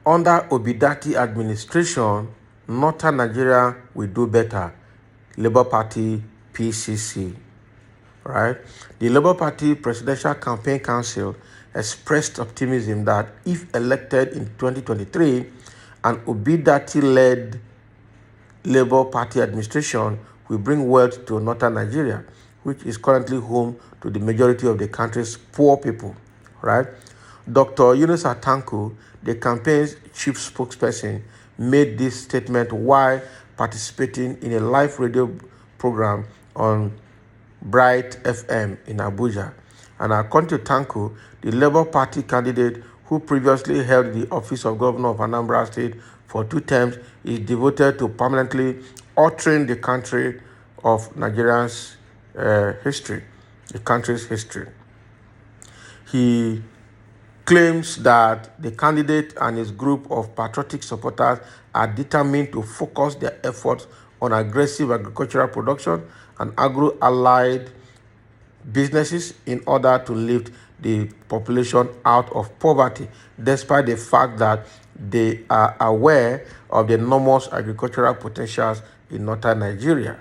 Under Obidati administration, Northern Nigeria will do better. Labour Party PCC, right? The Labour Party Presidential Campaign Council expressed optimism that if elected in 2023, an Obidati-led Labour Party administration will bring wealth to Northern Nigeria, which is currently home to the majority of the country's poor people, right? Dr. Yunusa Tanko, the campaign's chief spokesperson, made this statement while participating in a live radio program on Bright FM in Abuja. And according to Tanko, the Labour Party candidate who previously held the office of governor of Anambra State for 2 terms is devoted to permanently altering the country of Nigeria's history, the country's history. He claims that the candidate and his group of patriotic supporters are determined to focus their efforts on aggressive agricultural production and agro-allied businesses in order to lift the population out of poverty, despite the fact that they are aware of the enormous agricultural potentials in northern Nigeria.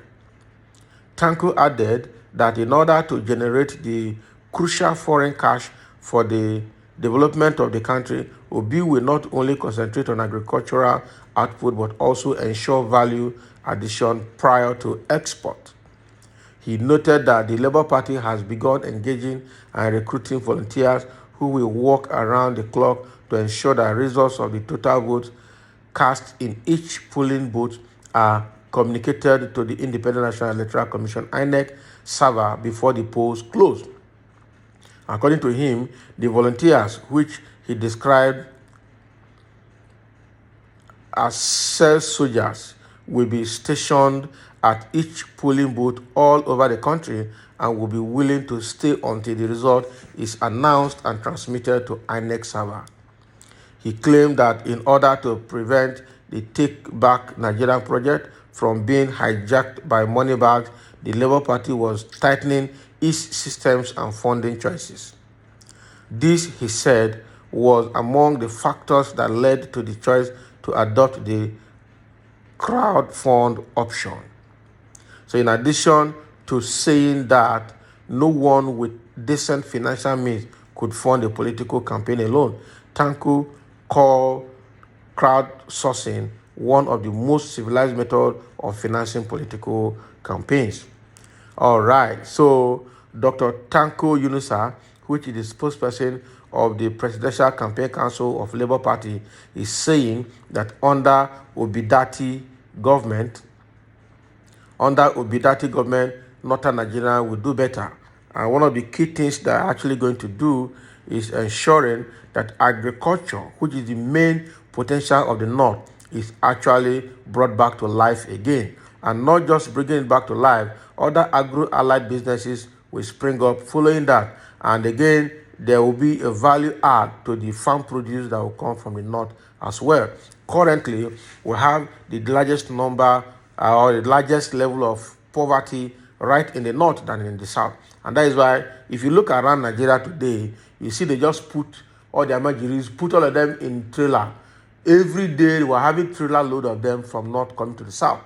Tanko added that in order to generate the crucial foreign cash for the development of the country, Obi will not only concentrate on agricultural output but also ensure value addition prior to export. He noted that the Labour Party has begun engaging and recruiting volunteers who will work around the clock to ensure that results of the total votes cast in each polling booth are communicated to the Independent National Electoral Commission (INEC) server before the polls close. According to him, the volunteers, which he described as cell soldiers, will be stationed at each polling booth all over the country and will be willing to stay until the result is announced and transmitted to INEC server. He claimed that in order to prevent the Take Back Nigeria project from being hijacked by money bags, the Labour Party was tightening its systems and funding choices. This, he said, was among the factors that led to the choice to adopt the crowdfund option. So in addition to saying that no one with decent financial means could fund a political campaign alone, Tanko called crowdsourcing one of the most civilized methods of financing political campaigns. All right, so Dr. Tanko Yunusa, which is the spokesperson of the Presidential Campaign Council of Labour Party, is saying that under Obidati government, Northern Nigeria will do better. And one of the key things they're actually going to do is ensuring that agriculture, which is the main potential of the North, is actually brought back to life again. And not just bringing it back to life, other agro-allied businesses will spring up following that. And again, there will be a value add to the farm produce that will come from the North as well. Currently, we have the largest number or the largest level of poverty right in the North than in the South. And that is why, if you look around Nigeria today, you see they just put all the Amajiris, put all of them in trailer. Every day, we're having trailer load of them from North coming to the South.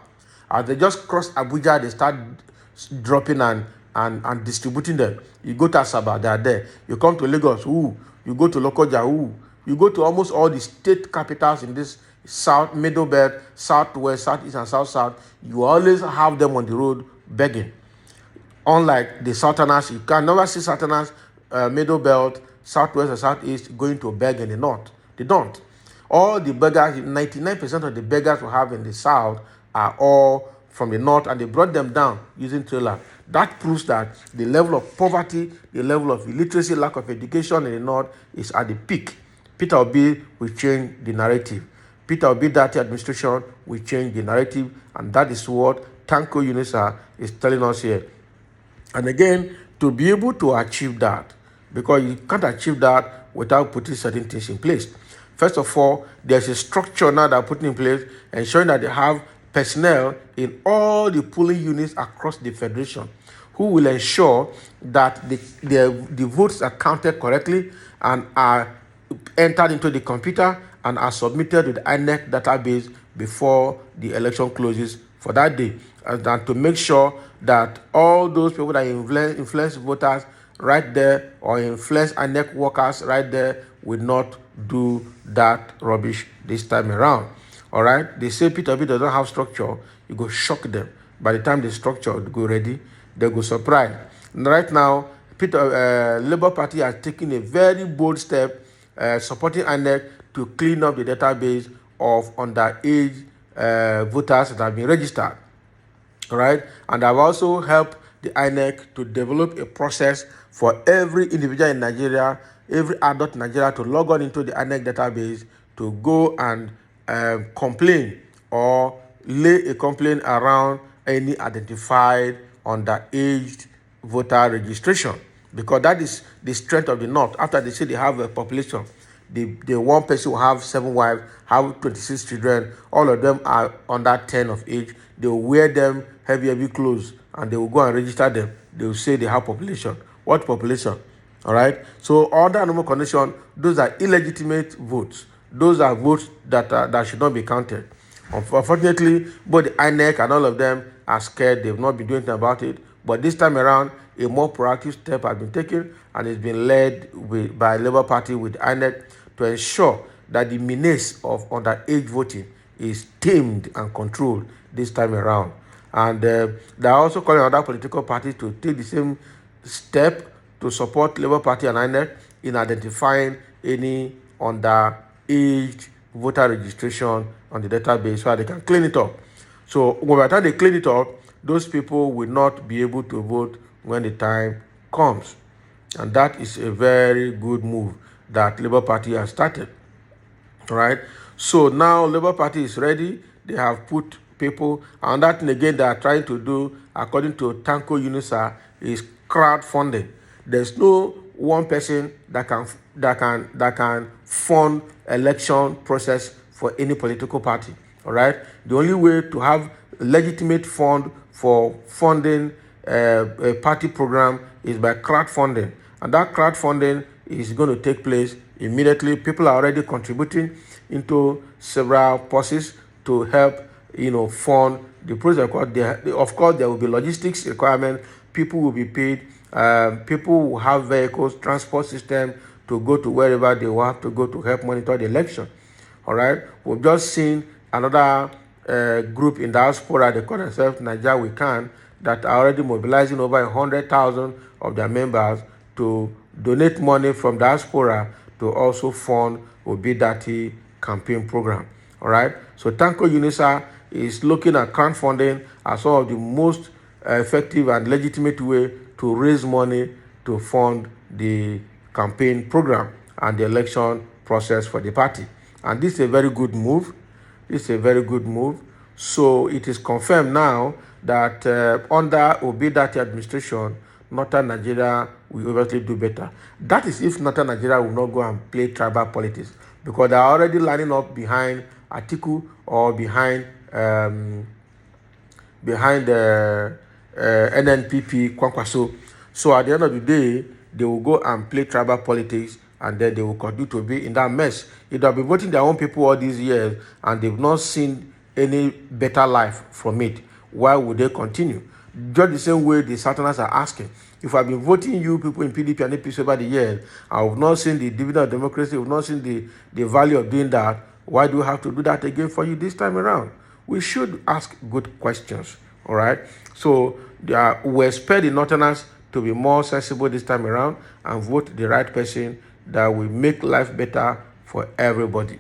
As they just cross Abuja, they start dropping and distributing them. You go to Asaba, they are there. You come to Lagos, ooh. You go to Lokoja, ooh. You go to almost all the state capitals in this South, Middle Belt, Southwest, Southeast, and South. You always have them on the road begging. Unlike the Southerners, you can never see Southerners, Middle Belt, Southwest, and Southeast going to beg in the North. They don't. All the beggars, 99% of the beggars we have in the South are all from the North, and they brought them down using trailer. That proves that the level of poverty, the level of illiteracy, lack of education in the North is at the peak. Peter Obi will change the narrative. Peter Obidati administration will change the narrative, and that is what Tanko Yunusa is telling us here. And again, to be able to achieve that, because you can't achieve that without putting certain things in place. First of all, there's a structure now that are put in place, ensuring that they have personnel in all the polling units across the federation who will ensure that the votes are counted correctly and are entered into the computer and are submitted to the INEC database before the election closes for that day, and to make sure that all those people that influence voters right there or influence INEC workers right there will not do that rubbish this time around. All right, they say P2P doesn't have structure. You go shock them. By the time the structure go ready, they go surprise. Right now, Labour Party has taken a very bold step supporting INEC to clean up the database of underage voters that have been registered. All right, and I've also helped the INEC to develop a process for every individual in Nigeria, every adult in Nigeria to log on into the INEC database to go and complain or lay a complaint around any identified underage voter registration, because that is the strength of the North. After they say they have a population, the one person will have 7 wives, have 26 children, all of them are under 10 of age. They will wear them heavy clothes and they will go and register them. They will say they have population. What population? All right. So under normal condition, those are illegitimate votes. Those are votes that should not be counted. Unfortunately, both the INEC and all of them are scared. They've not been doing anything about it. But this time around, a more proactive step has been taken, and it's been led by Labour Party with INEC to ensure that the menace of underage voting is tamed and controlled this time around. And they are also calling other political parties to take the same step to support Labour Party and INEC in identifying any underage voter registration on the database so that they can clean it up. So by the time they clean it up, those people will not be able to vote when the time comes. And that is a very good move that Labour Party has started. All right. So now Labour Party is ready. They have put people, and that thing again they are trying to do, according to Tanko Yunusa, is crowdfunding. There's no one person that can fund election process for any political party. All right. The only way to have legitimate fund for funding a party program is by crowdfunding, and that crowdfunding is going to take place immediately. People are already contributing into several purses to help fund the process. Of course, there will be logistics requirement. People will be paid. People will have vehicles, transport system to go to wherever they will have to go to help monitor the election. All right. We've just seen another group in diaspora, they call themselves Nigeria We Can, that are already mobilizing over 100,000 of their members to donate money from diaspora to also fund Obidati campaign program. All right. So Tanko Yunusa is looking at crowdfunding as one of the most effective and legitimate way to raise money to fund the campaign program and the election process for the party. And this is a very good move. It's a very good move. So it is confirmed now that under Obidati administration, Northern Nigeria will obviously do better. That is if Northern Nigeria will not go and play tribal politics, because they are already lining up behind Atiku or behind the NNPP Kwankwaso. So at the end of the day, they will go and play tribal politics, and then they will continue to be in that mess. If they have been voting their own people all these years and they've not seen any better life from it, why would they continue? Just the same way the Southerners are asking. If I've been voting you people in PDP and APC over the years, I have not seen the dividend of democracy, I have not seen the value of doing that, why do we have to do that again for you this time around? We should ask good questions, all right? So we expect the Northerners to be more sensible this time around and vote the right person that will make life better for everybody,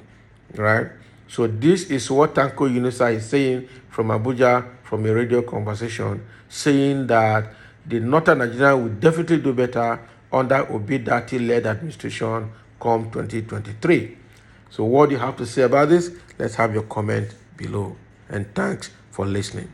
right? So this is what Tanko Yunusa is saying from Abuja, from a radio conversation, saying that the Northern Nigeria will definitely do better under Obidati-led administration come 2023. So what do you have to say about this? Let's have your comment below. And thanks for listening.